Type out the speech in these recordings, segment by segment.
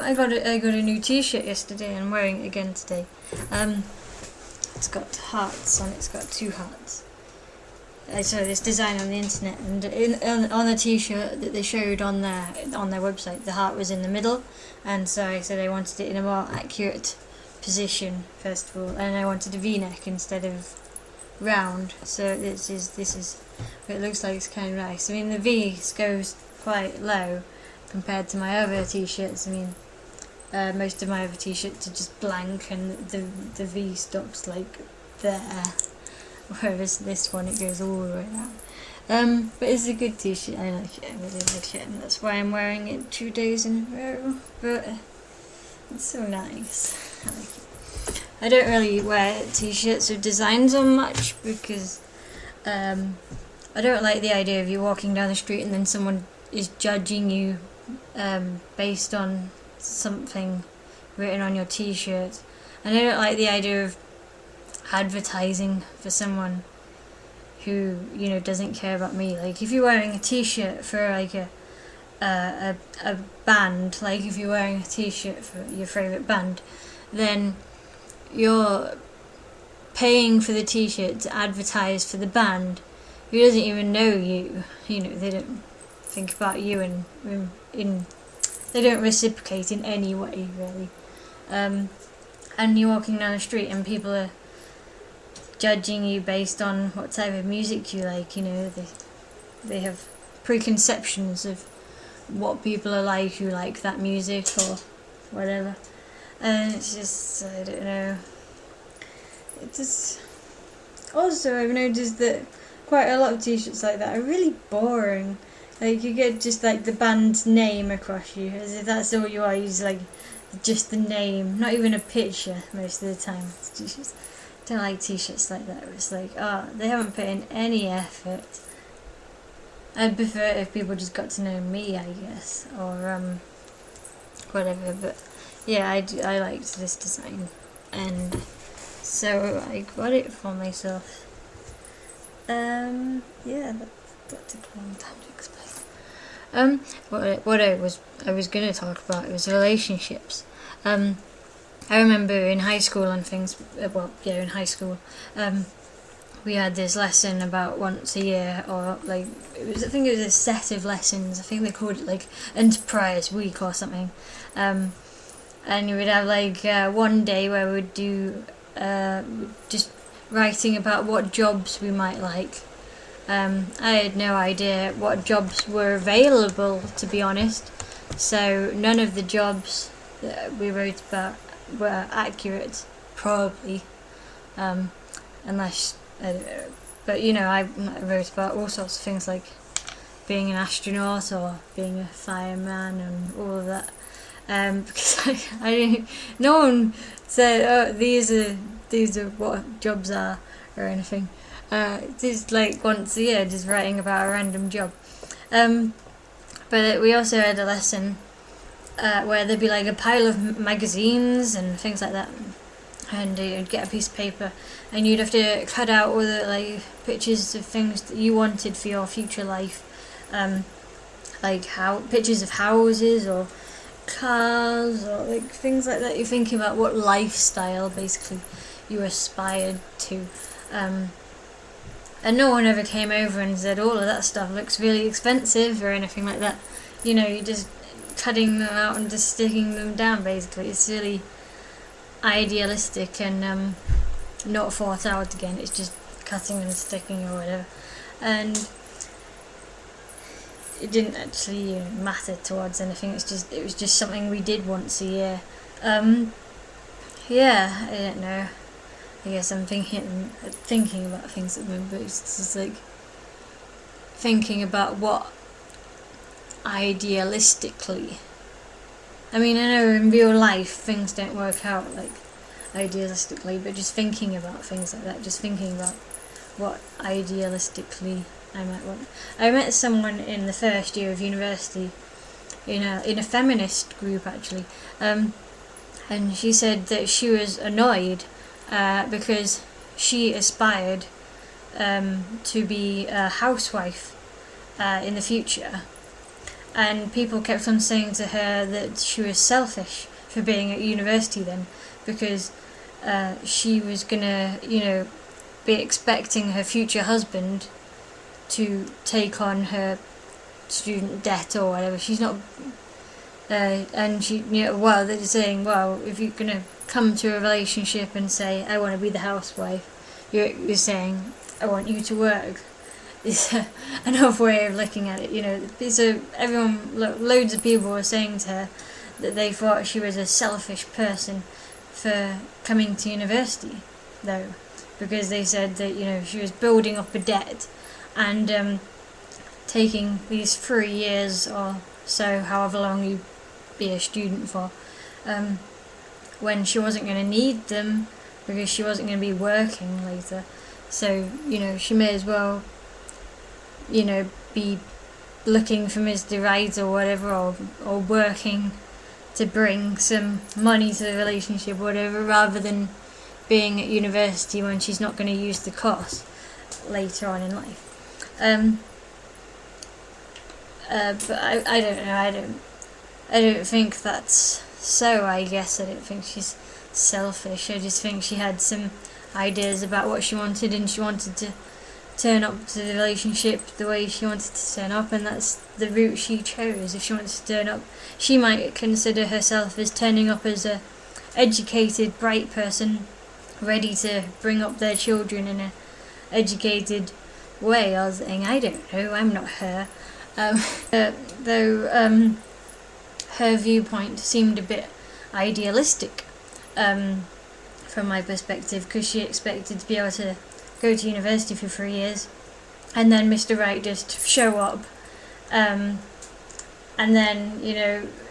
I got a new T-shirt yesterday and I'm wearing it again today. It's got hearts on it. It's got 2 hearts. I saw this design on the internet, and on the T-shirt that they showed on their website, the heart was in the middle, and so I said I wanted it in a more accurate position first of all, and I wanted a V-neck instead of round. So this is what it looks like. It's kind of nice. I mean, the V goes quite low compared to my other T-shirts. I mean, most of my other T-shirts are just blank, and the V stops like there. Whereas this one, it goes all the way down. But it's a good T-shirt. I like it. I really like it, and that's why I'm wearing it 2 days in a row. But it's so nice. I like it. I don't really wear T-shirts with designs on much because I don't like the idea of you walking down the street and then someone is judging you based on something written on your T-shirt. And I don't like the idea of advertising for someone who, you know, doesn't care about me. Like, if you're wearing a T-shirt for like a band, like if you're wearing a T-shirt for your favourite band, then you're paying for the T-shirt to advertise for the band who doesn't even know you. You know, they don't think about you in they don't reciprocate in any way, really. And you're walking down the street and people are judging you based on what type of music you like. You know, they have preconceptions of what people are like who like that music or whatever, and it's just, I don't know, it just, also I've noticed that quite a lot of T-shirts like that are really boring. Like, you get just like the band's name across you, as if that's all you are. You just like just the name, not even a picture most of the time. It's just, I don't like T-shirts like that. It's like, oh, they haven't put in any effort. I'd prefer if people just got to know me, I guess, or whatever. But yeah, I liked this design, and so I got it for myself. Yeah, that took a long time to explain. What I was gonna talk about was relationships. I remember in high school and things. In high school, we had this lesson about once a year, or like I think it was a set of lessons. I think they called it like Enterprise Week or something. And you would have like one day where we'd do just writing about what jobs we might like. I had no idea what jobs were available, to be honest. So none of the jobs that we wrote about were accurate, probably, unless, I don't know. But you know, I wrote about all sorts of things like being an astronaut or being a fireman and all of that, because I didn't, no one said, oh, these are what jobs are or anything. Just like once a year, just writing about a random job. But we also had a lesson where there'd be like a pile of magazines and things like that, and you'd get a piece of paper and you'd have to cut out all the like pictures of things that you wanted for your future life, like pictures of houses or cars or like things like that. You're thinking about what lifestyle basically you aspired to, and no one ever came over and said all of that stuff looks really expensive or anything like that. You know, you're just cutting them out and just sticking them down basically. It's really idealistic and not thought out again. It's just cutting and sticking or whatever, and it didn't actually matter towards anything. It was just something we did once a year. Yeah, I don't know. I guess I'm thinking about things at the moment, but it's just like thinking about what idealistically. I mean, I know in real life things don't work out like idealistically, but just thinking about things like that, just thinking about what idealistically I might want. I met someone in the first year of university in a feminist group actually, and she said that she was annoyed because she aspired to be a housewife in the future, and people kept on saying to her that she was selfish for being at university then, because she was gonna, be expecting her future husband to take on her student debt or whatever. She's not, and she, they're saying, well, if you're gonna come to a relationship and say, I want to be the housewife, you're saying, I want you to work. Is another way of looking at it. These are loads of people were saying to her that they thought she was a selfish person for coming to university, though, because they said that she was building up a debt and taking these 3 years or so, however long you be a student for, when she wasn't going to need them because she wasn't going to be working later. So she may as well be looking for Mr. Right or whatever, or working to bring some money to the relationship or whatever, rather than being at university when she's not going to use the course later on in life. But I don't know, I don't think that's so. I guess I don't think she's selfish. I just think she had some ideas about what she wanted, and she wanted to turn up to the relationship the way she wanted to turn up, and that's the route she chose. If she wants to turn up, she might consider herself as turning up as a educated, bright person, ready to bring up their children in a educated way. I was saying, I don't know, I'm not her. Though her viewpoint seemed a bit idealistic from my perspective, because she expected to be able to go to university for 3 years and then Mr. Right just show up, and then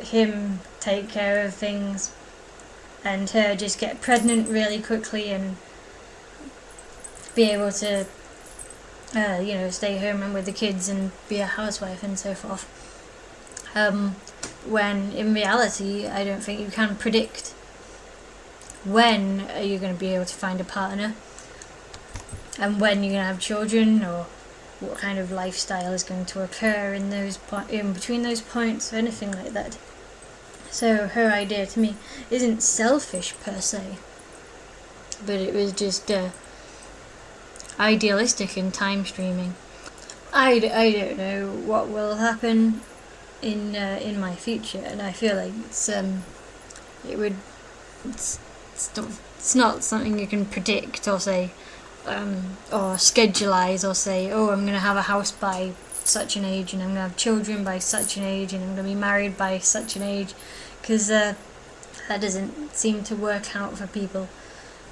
him take care of things and her just get pregnant really quickly and be able to stay home and with the kids and be a housewife and so forth, when in reality I don't think you can predict when you're going to be able to find a partner and when you're going to have children, or what kind of lifestyle is going to occur in between those points, or anything like that. So her idea to me isn't selfish per se, but it was just idealistic and time streaming. I don't know what will happen in my future, and I feel like it's not something you can predict or say, or scheduleize, or say, oh, I'm going to have a house by such an age, and I'm going to have children by such an age, and I'm going to be married by such an age, because that doesn't seem to work out for people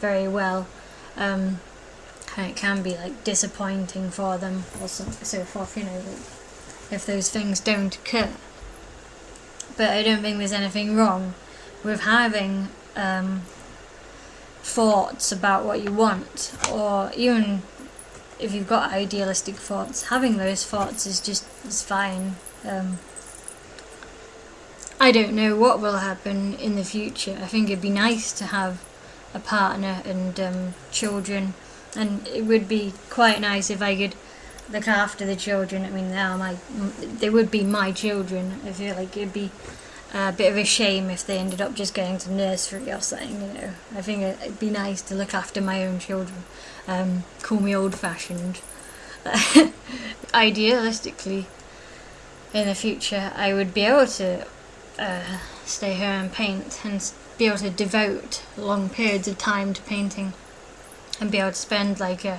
very well, and it can be disappointing for them or so forth, if those things don't occur. But I don't think there's anything wrong with having thoughts about what you want, or even if you've got idealistic thoughts, having those thoughts is fine. I don't know what will happen in the future. I think it'd be nice to have a partner and children, and it would be quite nice if I could look after the children. I mean, they would be my children. I feel like it'd be a bit of a shame if they ended up just going to nursery or something, I think it'd be nice to look after my own children. Call me old-fashioned. Idealistically, in the future, I would be able to stay here and paint, and be able to devote long periods of time to painting, and be able to spend a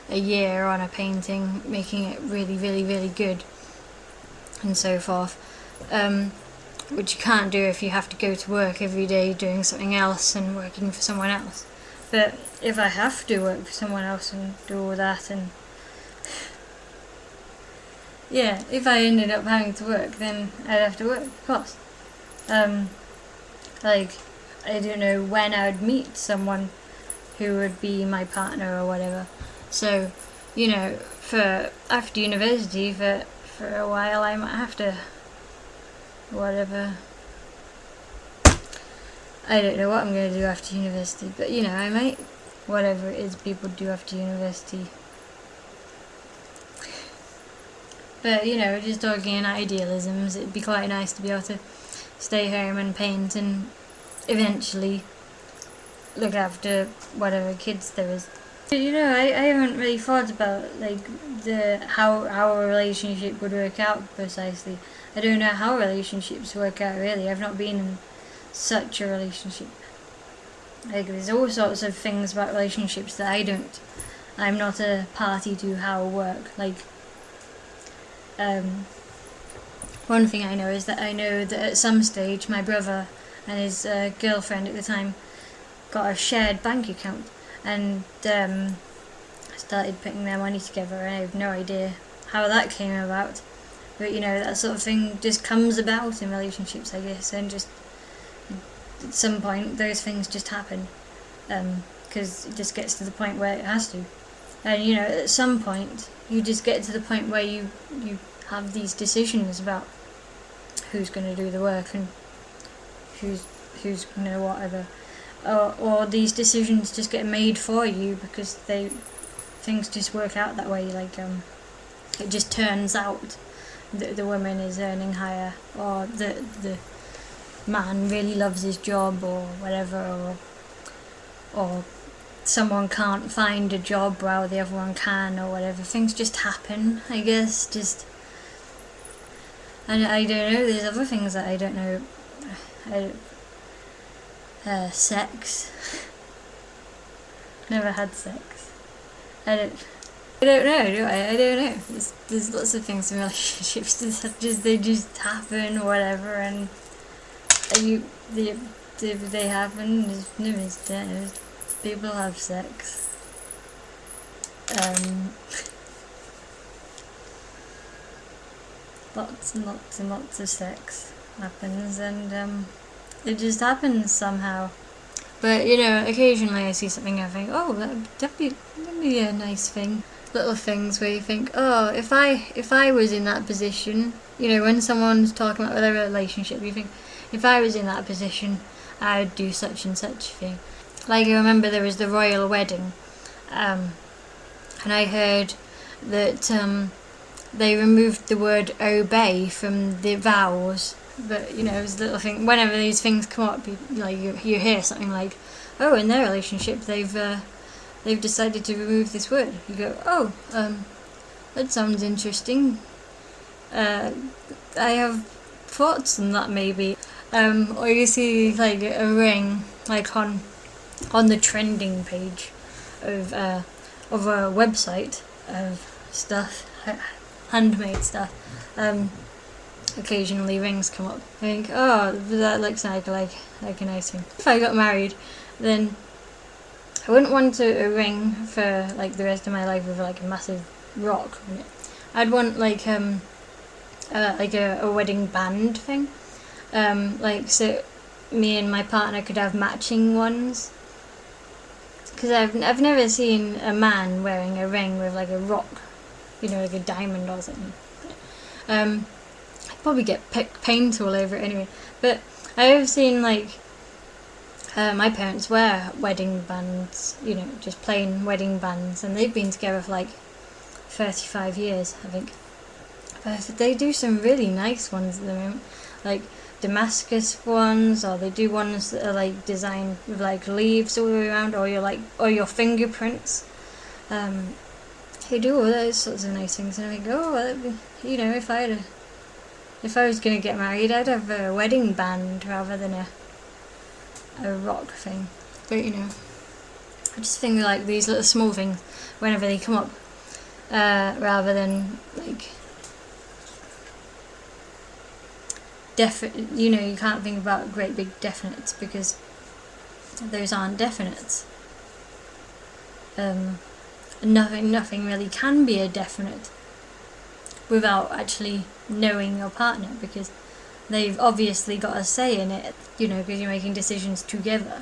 year on a painting, making it really, really, really good, and so forth. Which you can't do if you have to go to work every day doing something else and working for someone else. But if I have to work for someone else and do all that, and yeah, if I ended up having to work, then I'd have to work, of course. I don't know when I would meet someone who would be my partner or whatever. So, for after university, for a while, I might have to whatever. I don't know what I'm going to do after university, but I might, whatever it is people do after university. But, you know, just talking in idealisms, it'd be quite nice to be able to stay home and paint and eventually look after whatever kids there is. You know, I haven't really thought about like how a relationship would work out precisely. I don't know how relationships work out really. I've not been in such a relationship. Like there's all sorts of things about relationships that I'm not a party to how it work. Like one thing I know is that at some stage my brother and his girlfriend at the time got a shared bank account and started putting their money together, and I have no idea how that came about. But you know, that sort of thing just comes about in relationships, I guess, and just at some point those things just happen, because it just gets to the point where it has to. And you know, at some point you just get to the point where you have these decisions about who's going to do the work and who's going to whatever. Or these decisions just get made for you because things just work out that way. Like it just turns out that the woman is earning higher, or the man really loves his job, or whatever, or someone can't find a job while the other one can, or whatever. Things just happen, I guess. And I don't know. There's other things that I don't know. Sex. Never had sex. I don't know, do I? I don't know. There's lots of things in relationships that they just happen or whatever, and they happen. There's people have sex. Lots and lots and lots of sex happens, and it just happens somehow. But you know, occasionally I see something and I think, oh, that'd be a nice thing. Little things where you think, oh, if I was in that position, you know, when someone's talking about their relationship, you think, if I was in that position, I'd do such and such a thing. Like I remember there was the royal wedding, and I heard that they removed the word obey from the vows. But you know, it was a little thing. Whenever these things come up, you hear something like, "Oh, in their relationship, they've decided to remove this word." You go, "Oh, that sounds interesting. I have thoughts on that, maybe." Or you see like a ring, like on the trending page of a website of stuff, handmade stuff. Occasionally rings come up. I think, oh, that looks like a nice thing. If I got married, then I wouldn't want a ring for like the rest of my life with like a massive rock on it. I'd want like a wedding band thing, like so me and my partner could have matching ones. Because I've never seen a man wearing a ring with like a rock, you know, like a diamond or something. Probably get paint all over it anyway. But I have seen like my parents wear wedding bands, you know, just plain wedding bands, and they've been together for like 35 years, I think. But they do some really nice ones at the moment, like Damascus ones, or they do ones that are like designed with like leaves all the way around, or your fingerprints. They do all those sorts of nice things, and I think, oh, well, you know, if I was going to get married, I'd have a wedding band rather than a rock thing. But, you know, I just think like these little small things, whenever they come up, rather than like, you know, you can't think about great big definites because those aren't definites. Nothing really can be a definite without actually knowing your partner, because they've obviously got a say in it, you know, because you're making decisions together.